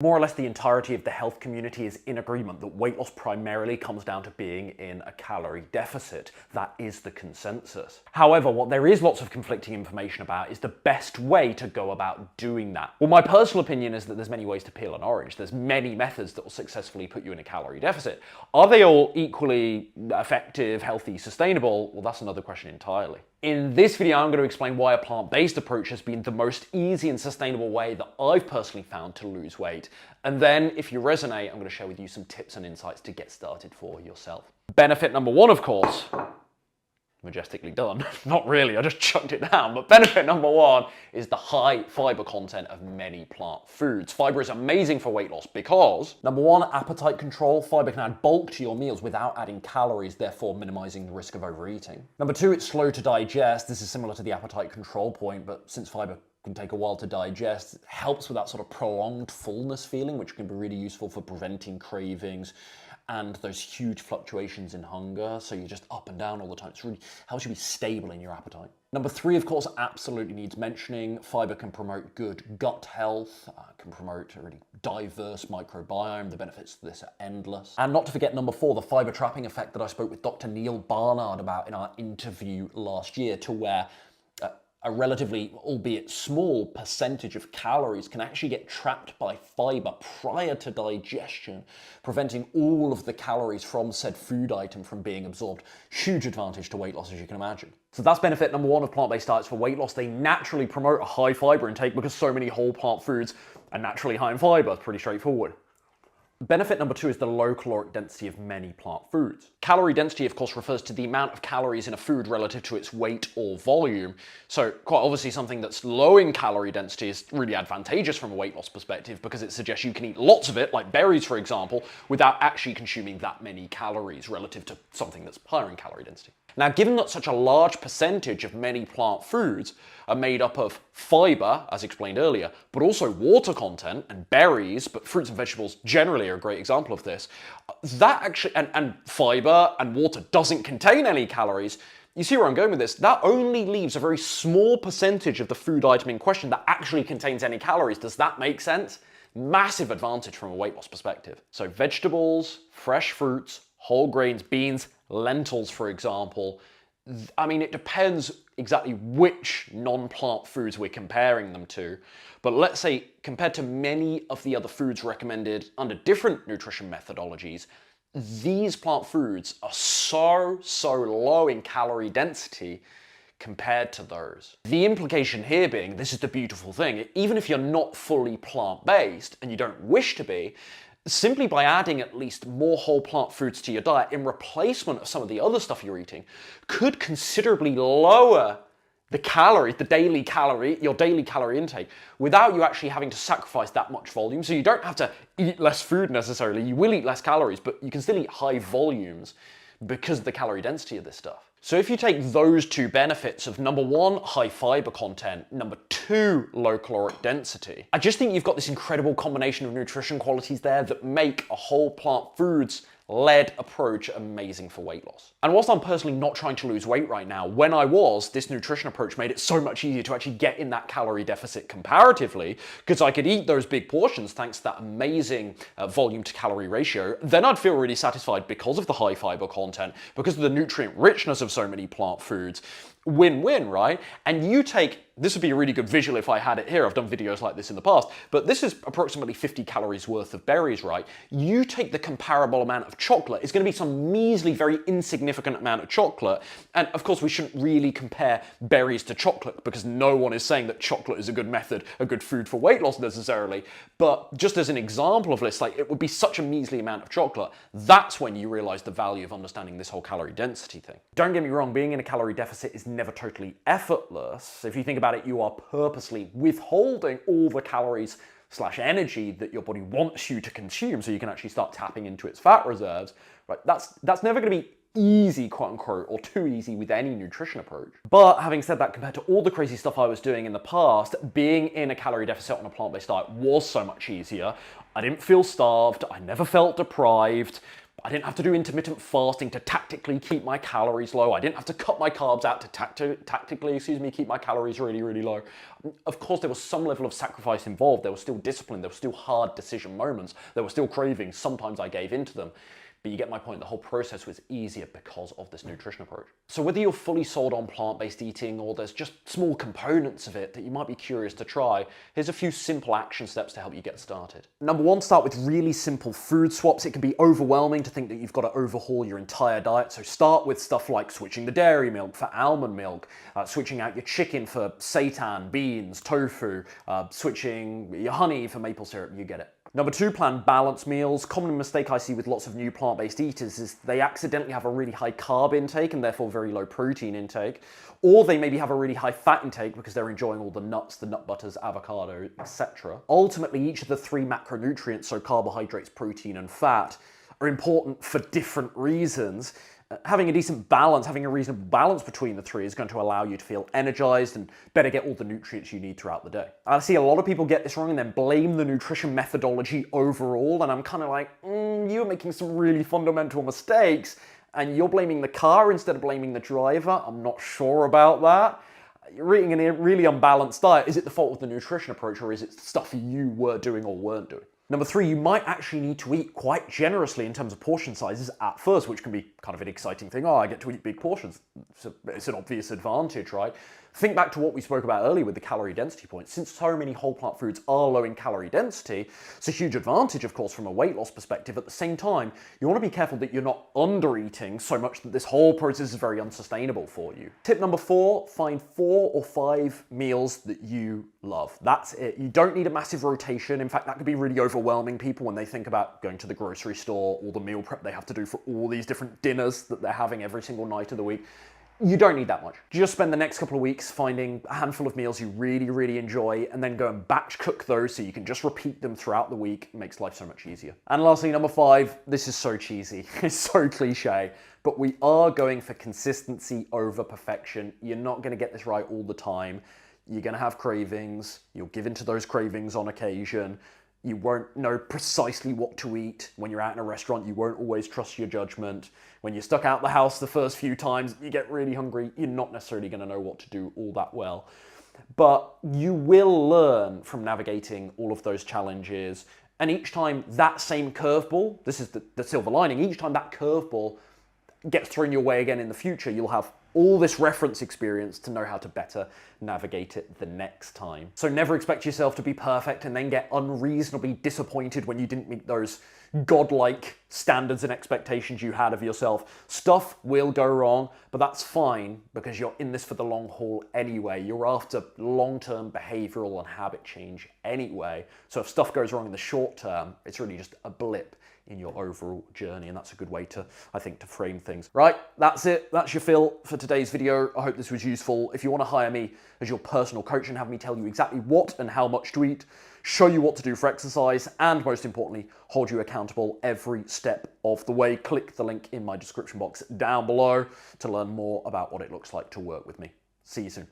More or less the entirety of the health community is in agreement that weight loss primarily comes down to being in a calorie deficit. That is the consensus. However, what there is lots of conflicting information about is the best way to go about doing that. Well, my personal opinion is that there's many ways to peel an orange. There's many methods that will successfully put you in a calorie deficit. Are they all equally effective, healthy, sustainable? Well, that's another question entirely. In this video, I'm going to explain why a plant-based approach has been the most easy and sustainable way that I've personally found to lose weight. And then, if you resonate, I'm going to share with you some tips and insights to get started for yourself. Benefit number one, of course, majestically done. Not really, I just chucked it down. But benefit number one is the high fiber content of many plant foods. Fiber is amazing for weight loss because, number one, appetite control. Fiber can add bulk to your meals without adding calories, therefore minimizing the risk of overeating. Number two, it's slow to digest. This is similar to the appetite control point, but since fiber can take a while to digest, it helps with that sort of prolonged fullness feeling, which can be really useful for preventing cravings and those huge fluctuations in hunger, so you're just up and down all the time. It really helps you be stable in your appetite. Number three, of course, absolutely needs mentioning. Fiber can promote good gut health, can promote a really diverse microbiome. The benefits of this are endless. And not to forget number four, the fiber trapping effect that I spoke with Dr. Neil Barnard about in our interview last year, to where a relatively, albeit small, percentage of calories can actually get trapped by fiber prior to digestion, preventing all of the calories from said food item from being absorbed. Huge advantage to weight loss, as you can imagine. So that's benefit number one of plant-based diets for weight loss. They naturally promote a high fiber intake because so many whole plant foods are naturally high in fiber. It's pretty straightforward. Benefit number two is the low caloric density of many plant foods. Calorie density, of course, refers to the amount of calories in a food relative to its weight or volume. So quite obviously something that's low in calorie density is really advantageous from a weight loss perspective because it suggests you can eat lots of it, like berries, for example, without actually consuming that many calories relative to something that's higher in calorie density. Now, given that such a large percentage of many plant foods are made up of fiber, as explained earlier, but also water content and berries, but fruits and vegetables generally are a great example of this, that actually, and fiber and water doesn't contain any calories. You see where I'm going with this? That only leaves a very small percentage of the food item in question that actually contains any calories. Does that make sense? Massive advantage from a weight loss perspective. So vegetables, fresh fruits, whole grains, beans, lentils, for example. I mean, it depends exactly which non-plant foods we're comparing them to. But let's say, compared to many of the other foods recommended under different nutrition methodologies, these plant foods are so low in calorie density compared to those. The implication here being, this is the beautiful thing, even if you're not fully plant-based and you don't wish to be, simply by adding at least more whole plant foods to your diet in replacement of some of the other stuff you're eating could considerably lower the calories, your daily calorie intake, without you actually having to sacrifice that much volume. So you don't have to eat less food necessarily. You will eat less calories, but you can still eat high volumes because of the calorie density of this stuff. So if you take those two benefits of number one, high fiber content, number two, low caloric density, I just think you've got this incredible combination of nutrition qualities there that make a whole plant foods led approach amazing for weight loss. And whilst I'm personally not trying to lose weight right now, when I was, this nutrition approach made it so much easier to actually get in that calorie deficit comparatively, because I could eat those big portions thanks to that amazing volume to calorie ratio. Then I'd feel really satisfied because of the high fiber content, because of the nutrient richness of so many plant foods. Win-win, right? And you take, this would be a really good visual if I had it here. I've done videos like this in the past, but this is approximately 50 calories worth of berries, right? You take the comparable amount of chocolate, it's going to be some measly, very insignificant amount of chocolate. And of course, we shouldn't really compare berries to chocolate because no one is saying that chocolate is a good method, a good food for weight loss necessarily. But just as an example of this, like it would be such a measly amount of chocolate, that's when you realize the value of understanding this whole calorie density thing. Don't get me wrong, being in a calorie deficit is never totally effortless. If you think about it, you are purposely withholding all the calories / energy that your body wants you to consume so you can actually start tapping into its fat reserves, right? That's never going to be easy, quote unquote, or too easy with any nutrition approach. But having said that, compared to all the crazy stuff I was doing in the past, being in a calorie deficit on a plant-based diet was so much easier. I didn't feel starved, I never felt deprived. I didn't have to do intermittent fasting to tactically keep my calories low. I didn't have to cut my carbs out to tactically, keep my calories really, really low. Of course, there was some level of sacrifice involved. There was still discipline. There were still hard decision moments. There were still cravings. Sometimes I gave into them. But you get my point, the whole process was easier because of this nutrition approach. So whether you're fully sold on plant-based eating or there's just small components of it that you might be curious to try, here's a few simple action steps to help you get started. Number one, start with really simple food swaps. It can be overwhelming to think that you've got to overhaul your entire diet. So start with stuff like switching the dairy milk for almond milk, switching out your chicken for seitan, beans, tofu, switching your honey for maple syrup, you get it. Number two, plan balanced meals. Common mistake I see with lots of new plant-based eaters is they accidentally have a really high carb intake and therefore very low protein intake, or they maybe have a really high fat intake because they're enjoying all the nuts, the nut butters, avocado, etc. Ultimately, each of the three macronutrients, so carbohydrates, protein, and fat, are important for different reasons. Having a decent balance, having a reasonable balance between the three is going to allow you to feel energized and better get all the nutrients you need throughout the day. I see a lot of people get this wrong and then blame the nutrition methodology overall, and I'm kind of like, you're making some really fundamental mistakes, and you're blaming the car instead of blaming the driver. I'm not sure about that. You're eating a really unbalanced diet. Is it the fault of the nutrition approach, or is it stuff you were doing or weren't doing? Number three, you might actually need to eat quite generously in terms of portion sizes at first, which can be kind of an exciting thing. Oh, I get to eat big portions. It's an obvious advantage, right? Think back to what we spoke about earlier with the calorie density point. Since so many whole plant foods are low in calorie density, it's a huge advantage, of course, from a weight loss perspective. At the same time, you want to be careful that you're not under-eating so much that this whole process is very unsustainable for you. Tip number four, find 4 or 5 meals that you love. That's it. You don't need a massive rotation. In fact, that could be really overwhelming people when they think about going to the grocery store or the meal prep they have to do for all these different dinners that they're having every single night of the week. You don't need that much. Just spend the next couple of weeks finding a handful of meals you really, really enjoy and then go and batch cook those so you can just repeat them throughout the week. It makes life so much easier. And lastly, number 5, this is so cheesy. It's so cliche, but we are going for consistency over perfection. You're not going to get this right all the time. You're going to have cravings. You'll give into those cravings on occasion. You won't know precisely what to eat. When you're out in a restaurant, you won't always trust your judgment. When you're stuck out the house the first few times, you get really hungry, you're not necessarily going to know what to do all that well. But you will learn from navigating all of those challenges. And each time that same curveball, this is the silver lining, each time that curveball gets thrown your way again in the future, you'll have all this reference experience to know how to better navigate it the next time. So never expect yourself to be perfect and then get unreasonably disappointed when you didn't meet those godlike standards and expectations you had of yourself. Stuff will go wrong, but that's fine because you're in this for the long haul anyway. You're after long-term behavioral and habit change anyway. So if stuff goes wrong in the short term, it's really just a blip in your overall journey, and that's a good way to, I think, to frame things. Right, that's it. That's your fill for today's video. I hope this was useful. If you want to hire me as your personal coach and have me tell you exactly what and how much to eat, show you what to do for exercise, and most importantly, hold you accountable every step of the way, click the link in my description box down below to learn more about what it looks like to work with me. See you soon.